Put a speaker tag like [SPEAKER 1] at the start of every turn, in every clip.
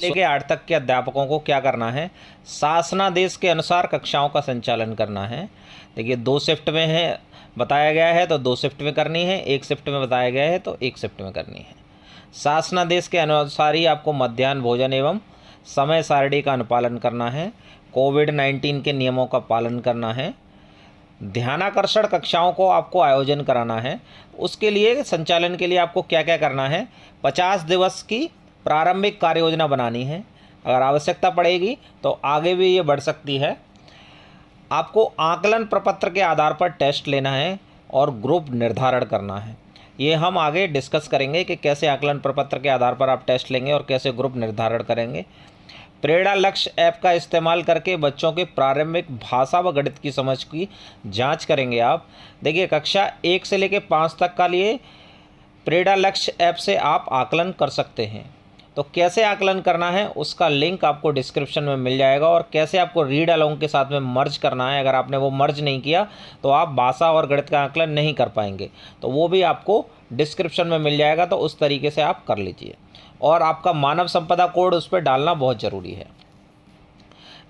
[SPEAKER 1] के 8 तक के अध्यापकों को क्या करना है, शासनादेश के अनुसार कक्षाओं का संचालन करना है। देखिए 2 शिफ्ट में है बताया गया है तो 2 शिफ्ट में करनी है, 1 शिफ्ट में बताया गया है तो 1 शिफ्ट में करनी है। शासनादेश के अनुसार ही आपको मध्याह्न भोजन एवं समय सारणी का अनुपालन करना है। कोविड-19 के नियमों का पालन करना है। ध्यानाकर्षण कक्षाओं को आपको आयोजन कराना है। उसके लिए संचालन के लिए आपको क्या क्या करना है, 50 दिवस की प्रारंभिक कार्य योजना बनानी है। अगर आवश्यकता पड़ेगी तो आगे भी ये बढ़ सकती है। आपको आकलन प्रपत्र के आधार पर टेस्ट लेना है और ग्रुप निर्धारण करना है। ये हम आगे डिस्कस करेंगे कि कैसे आकलन प्रपत्र के आधार पर आप टेस्ट लेंगे और कैसे ग्रुप निर्धारण करेंगे। प्रेरणा लक्ष्य ऐप का इस्तेमाल करके बच्चों के प्रारंभिक भाषा व गणित की समझ की जांच करेंगे आप। देखिए कक्षा 1 से लेकर 5 तक का लिए प्रेरणा लक्ष्य ऐप से आप आकलन कर सकते हैं। तो कैसे आकलन करना है उसका लिंक आपको डिस्क्रिप्शन में मिल जाएगा, और कैसे आपको रीड अलोंग के साथ में मर्ज करना है। अगर आपने वो मर्ज नहीं किया तो आप भाषा और गणित का आकलन नहीं कर पाएंगे, तो वो भी आपको डिस्क्रिप्शन में मिल जाएगा। तो उस तरीके से आप कर लीजिए, और आपका मानव संपदा कोड उस पर डालना बहुत ज़रूरी है।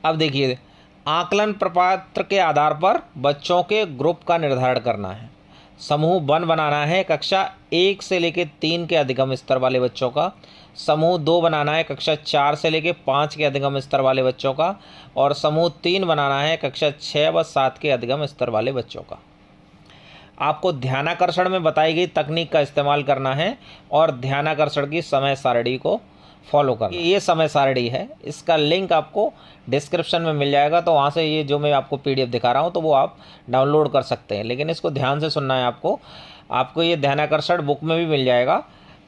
[SPEAKER 1] अब देखिए आकलन प्रपत्र के आधार पर बच्चों के ग्रुप का निर्धारण करना है। समूह 1 बनाना है कक्षा 1 से लेकर 3 के अधिगम स्तर वाले बच्चों का। समूह 2 बनाना है कक्षा 4 से लेकर 5 के अधिगम स्तर वाले बच्चों का। और समूह 3 बनाना है कक्षा 6 व 7 के अधिगम स्तर वाले बच्चों का। आपको ध्यानाकर्षण में बताई गई तकनीक का इस्तेमाल करना है और ध्यानाकर्षण की समय सारणी को फॉलो करना। ये समय सारणी है, इसका लिंक आपको डिस्क्रिप्शन में मिल जाएगा। तो वहाँ से ये जो मैं आपको PDF दिखा रहा हूँ तो वो आप डाउनलोड कर सकते हैं, लेकिन इसको ध्यान से सुनना है आपको ये ध्यानाकर्षण बुक में भी मिल जाएगा।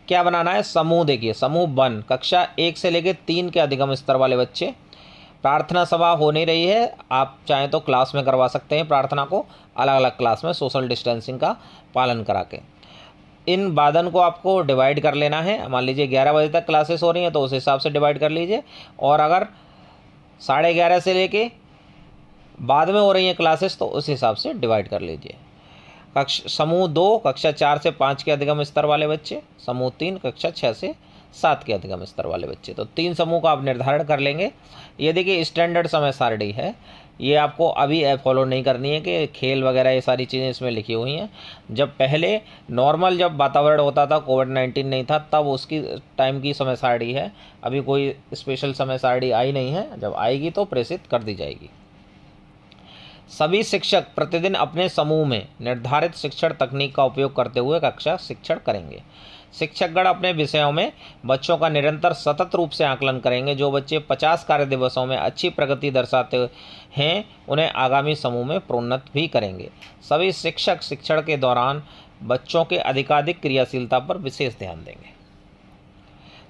[SPEAKER 1] क्या बनाना है, समूह देखिए समूह 1 कक्षा 1 से लेकर 3 के अधिगम स्तर वाले बच्चे। प्रार्थना सभा हो नहीं रही है, आप चाहें तो क्लास में करवा सकते हैं प्रार्थना को, अलग अलग क्लास में सोशल डिस्टेंसिंग का पालन करा के। इन वादन को आपको डिवाइड कर लेना है। मान लीजिए 11 बजे तक क्लासेस हो रही हैं तो उस हिसाब से डिवाइड कर लीजिए, और अगर 11:30 से लेके बाद में हो रही हैं क्लासेस तो उस हिसाब से डिवाइड कर लीजिए। समूह 2 कक्षा 4 से 5 के अधिगम स्तर वाले बच्चे। समूह 3 कक्षा 6 से 7 के अधिगम स्तर वाले बच्चे। तो 3 समूह का आप निर्धारण कर लेंगे। ये देखिए स्टैंडर्ड समय सारणी है, ये आपको अभी फॉलो नहीं करनी है कि खेल वगैरह ये सारी चीज़ें इसमें लिखी हुई हैं। जब पहले नॉर्मल जब वातावरण होता था, कोविड-19 नहीं था, तब उसकी टाइम की समय सारणी है। अभी कोई स्पेशल समय सारणी आई नहीं है, जब आएगी तो प्रेषित कर दी जाएगी। सभी शिक्षक प्रतिदिन अपने समूह में निर्धारित शिक्षण तकनीक का उपयोग करते हुए कक्षा शिक्षण करेंगे। शिक्षकगण अपने विषयों में बच्चों का निरंतर सतत रूप से आकलन करेंगे। जो बच्चे 50 कार्य दिवसों में अच्छी प्रगति दर्शाते हैं उन्हें आगामी समूह में प्रोन्नत भी करेंगे। सभी शिक्षक शिक्षण के दौरान बच्चों के अधिकाधिक क्रियाशीलता पर विशेष ध्यान देंगे।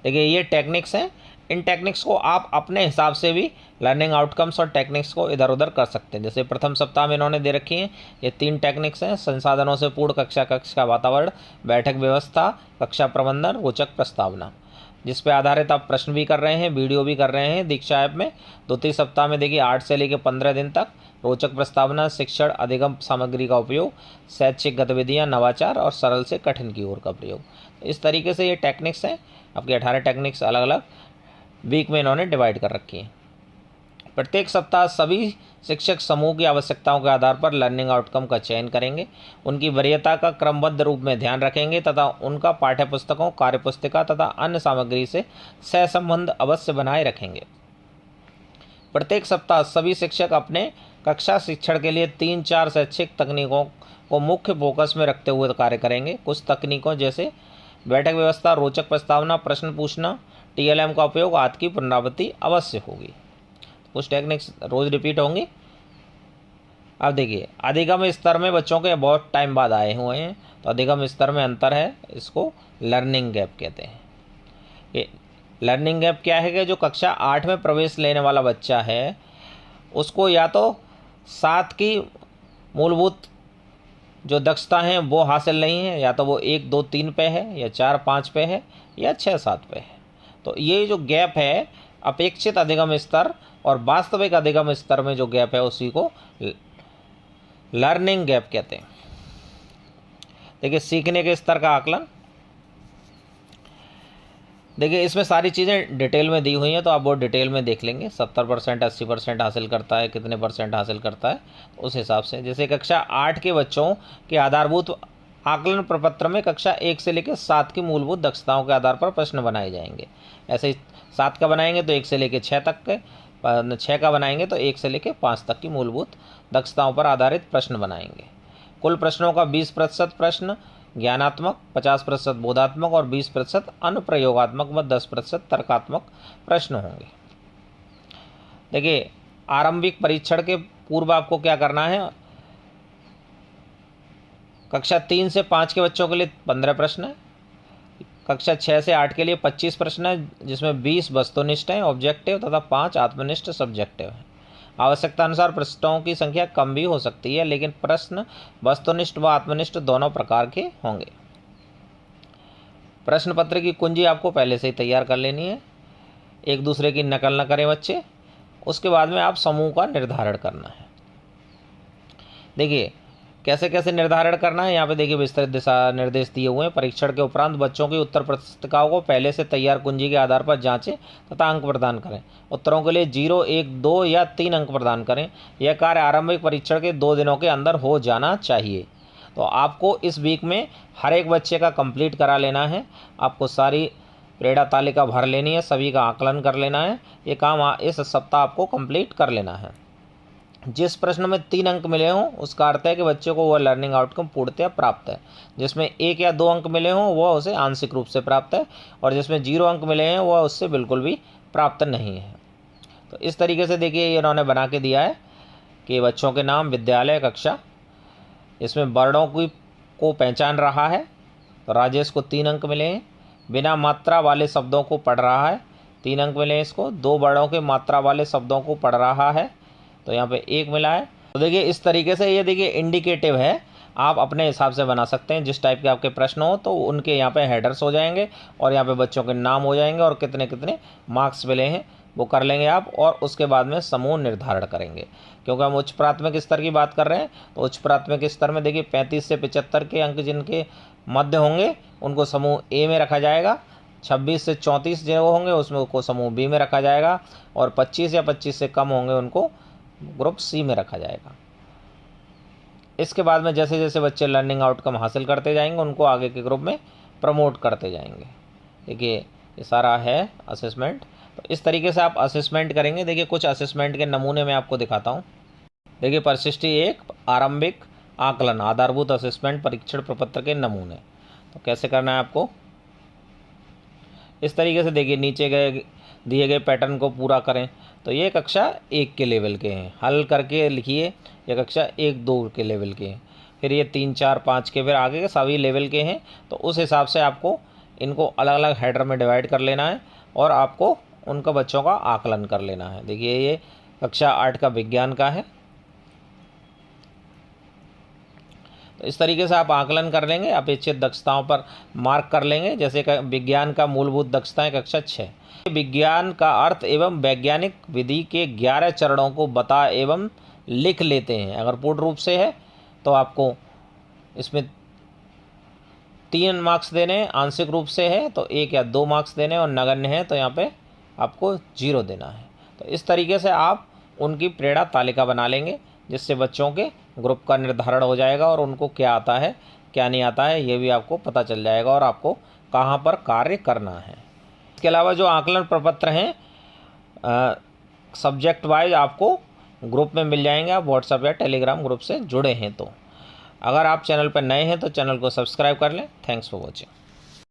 [SPEAKER 1] देखिए ये टेक्निक्स हैं, इन टेक्निक्स को आप अपने हिसाब से भी लर्निंग आउटकम्स और टेक्निक्स को इधर उधर कर सकते हैं। जैसे प्रथम सप्ताह में इन्होंने दे रखी हैं, ये 3 टेक्निक्स हैं। संसाधनों से पूर्ण कक्षा, कक्ष का वातावरण, बैठक व्यवस्था, कक्षा प्रबंधन, रोचक प्रस्तावना, जिस पे आधारित आप प्रश्न भी कर रहे हैं, वीडियो भी कर रहे हैं दीक्षा ऐप में। द्वितीय सप्ताह में देखिए 8 से लेकर 15 दिन तक रोचक प्रस्तावना, शिक्षण अधिगम सामग्री का उपयोग, शैक्षिक गतिविधियाँ, नवाचार और सरल से कठिन की ओर का प्रयोग। इस तरीके से ये टेक्निक्स हैं, आपके 18 टेक्निक्स अलग अलग वीक में इन्होंने डिवाइड कर रखी हैं। प्रत्येक सप्ताह सभी शिक्षक समूह की आवश्यकताओं के आधार पर लर्निंग आउटकम का चयन करेंगे, उनकी वरीयता का क्रमबद्ध रूप में ध्यान रखेंगे तथा उनका पाठ्यपुस्तकों, कार्यपुस्तिका तथा अन्य सामग्री से सहसंबंध अवश्य बनाए रखेंगे। प्रत्येक सप्ताह सभी शिक्षक अपने कक्षा शिक्षण के लिए 3-4 शैक्षिक तकनीकों को मुख्य फोकस में रखते हुए कार्य करेंगे। कुछ तकनीकों जैसे बैठक व्यवस्था, रोचक प्रस्तावना, प्रश्न पूछना, TLM का उपयोग आदि की पुनरावृत्ति अवश्य होगी। कुछ टेक्निक्स रोज रिपीट होंगी। अब देखिए अधिगम स्तर में बच्चों के बहुत टाइम बाद आए हुए हैं, तो अधिगम स्तर में अंतर है, इसको लर्निंग गैप कहते हैं। ये लर्निंग गैप क्या है कि जो कक्षा 8 में प्रवेश लेने वाला बच्चा है उसको या तो 7 की मूलभूत जो दक्षता हैं वो हासिल नहीं है, या तो वो 1, 2, 3 पे है, या 4, 5 पे है, या 6, 7 पे है। तो ये जो गैप है अपेक्षित अधिगम स्तर और वास्तविक अधिगम स्तर में जो गैप है उसी को लर्निंग गैप कहते हैं। देखिए सीखने के स्तर का आकलन, देखिए इसमें सारी चीज़ें डिटेल में दी हुई हैं, तो आप वो डिटेल में देख लेंगे। 70%, 80% हासिल करता है, कितने % हासिल करता है, उस हिसाब से। जैसे कक्षा 8 के बच्चों के आधारभूत आकलन प्रपत्र में कक्षा 1 से लेकर 7 की मूलभूत दक्षताओं के आधार पर प्रश्न बनाए जाएंगे। ऐसे ही 7 का बनाएंगे तो 1 से लेकर 6 तक के, 6 का बनाएंगे तो 1 से लेकर 5 तक की मूलभूत दक्षताओं पर आधारित प्रश्न बनाएंगे। कुल प्रश्नों का 20% प्रश्न ज्ञानात्मक, 50% बोधात्मक और 20% अनुप्रयोगात्मक व 10% तर्कात्मक प्रश्न होंगे। देखिए आरंभिक परीक्षण के पूर्व आपको क्या करना है, कक्षा 3 से 5 के बच्चों के लिए 15 प्रश्न है, कक्षा 6 से 8 के लिए 25 प्रश्न है, जिसमें 20 वस्तुनिष्ठ हैं ऑब्जेक्टिव तथा 5 आत्मनिष्ठ सब्जेक्टिव हैं। आवश्यकता अनुसार प्रश्नों की संख्या कम भी हो सकती है, लेकिन प्रश्न वस्तुनिष्ठ व आत्मनिष्ठ दोनों प्रकार के होंगे। प्रश्न पत्र की कुंजी आपको पहले से ही तैयार कर लेनी है, एक दूसरे की नकल न करें बच्चे। उसके बाद में आप समूह का निर्धारण करना है। देखिए कैसे कैसे निर्धारण करना है, यहाँ पे देखिए विस्तृत दिशा निर्देश दिए हुए हैं। परीक्षण के उपरांत बच्चों की उत्तर पुस्तिकाओं को पहले से तैयार कुंजी के आधार पर जांचें तथा अंक प्रदान करें। उत्तरों के लिए 0, 1, 2 या 3 अंक प्रदान करें। यह कार्य आरंभिक परीक्षण के 2 दिनों के अंदर हो जाना चाहिए। तो आपको इस वीक में हर एक बच्चे का कंप्लीट करा लेना है। आपको सारी प्रेरणा तालिका भर लेनी है, सभी का आकलन कर लेना है। ये काम इस सप्ताह आपको कंप्लीट कर लेना है। जिस प्रश्न में 3 अंक मिले हों उसका अर्थ है कि बच्चे को वह लर्निंग आउटकम पूर्णतः प्राप्त है। जिसमें 1 या 2 अंक मिले हों वह उसे आंशिक रूप से प्राप्त है, और जिसमें 0 अंक मिले हैं वह उससे बिल्कुल भी प्राप्त नहीं है। तो इस तरीके से देखिए इन्होंने बना के दिया है कि बच्चों के नाम, विद्यालय, कक्षा, इसमें वर्णों को पहचान रहा है। तो राजेश को 3 अंक मिले हैं। बिना मात्रा वाले शब्दों को पढ़ रहा है, 3 अंक मिले हैं इसको। 2 वर्णों के मात्रा वाले शब्दों को पढ़ रहा है, तो यहाँ पे 1 मिला है। तो देखिए इस तरीके से ये देखिए इंडिकेटिव है, आप अपने हिसाब से बना सकते हैं। जिस टाइप के आपके प्रश्न हो तो उनके यहाँ पे हेडर्स हो जाएंगे और यहाँ पे बच्चों के नाम हो जाएंगे और कितने कितने मार्क्स मिले हैं वो कर लेंगे आप, और उसके बाद में समूह निर्धारण करेंगे। क्योंकि हम उच्च प्राथमिक स्तर की बात कर रहे हैं, तो उच्च प्राथमिक स्तर में देखिए 35 से 75 के अंक जिनके मध्य होंगे उनको समूह ए में रखा जाएगा। 26 से 34 जो होंगे उसमें उनको समूह बी में रखा जाएगा, और 25 या 25 से कम होंगे उनको ग्रुप सी में रखा जाएगा। इसके बाद में जैसे जैसे बच्चे लर्निंग आउटकम हासिल करते जाएंगे उनको आगे के ग्रुप में प्रमोट करते जाएंगे। देखिए ये सारा है असेसमेंट। तो इस तरीके से आप असेसमेंट करेंगे। देखिए कुछ असेसमेंट के नमूने मैं आपको दिखाता हूँ। देखिए परिशिष्टि 1 आरंभिक आकलन आधारभूत असेसमेंट परीक्षण प्रपत्र के नमूने। तो कैसे करना है आपको, इस तरीके से देखिए नीचे दिए गए पैटर्न को पूरा करें। तो ये कक्षा 1 के लेवल के हैं, हल करके लिखिए। ये कक्षा 1, 2 के लेवल के हैं, फिर ये 3, 4, 5 के, फिर आगे के सभी लेवल के हैं। तो उस हिसाब से आपको इनको अलग अलग हेडर में डिवाइड कर लेना है और आपको उनका बच्चों का आकलन कर लेना है। देखिए ये कक्षा 8 का विज्ञान का है। तो इस तरीके से आप आकलन कर लेंगे, अपेक्षित दक्षताओं पर मार्क कर लेंगे। जैसे विज्ञान का मूलभूत दक्षताएं कक्षा 6। विज्ञान का अर्थ एवं वैज्ञानिक विधि के 11 चरणों को बता एवं लिख लेते हैं। अगर पूर्ण रूप से है तो आपको इसमें 3 मार्क्स देने, आंशिक रूप से है तो 1 या 2 मार्क्स देने, और नगण्य है तो यहाँ पे आपको 0 देना है। तो इस तरीके से आप उनकी प्रेरणा तालिका बना लेंगे, जिससे बच्चों के ग्रुप का निर्धारण हो जाएगा और उनको क्या आता है क्या नहीं आता है ये भी आपको पता चल जाएगा, और आपको कहाँ पर कार्य करना है। इसके अलावा जो आकलन प्रपत्र हैं सब्जेक्ट वाइज आपको ग्रुप में मिल जाएंगे। आप व्हाट्सएप या टेलीग्राम ग्रुप से जुड़े हैं तो। अगर आप चैनल पर नए हैं तो चैनल को सब्सक्राइब कर लें। Thanks for watching.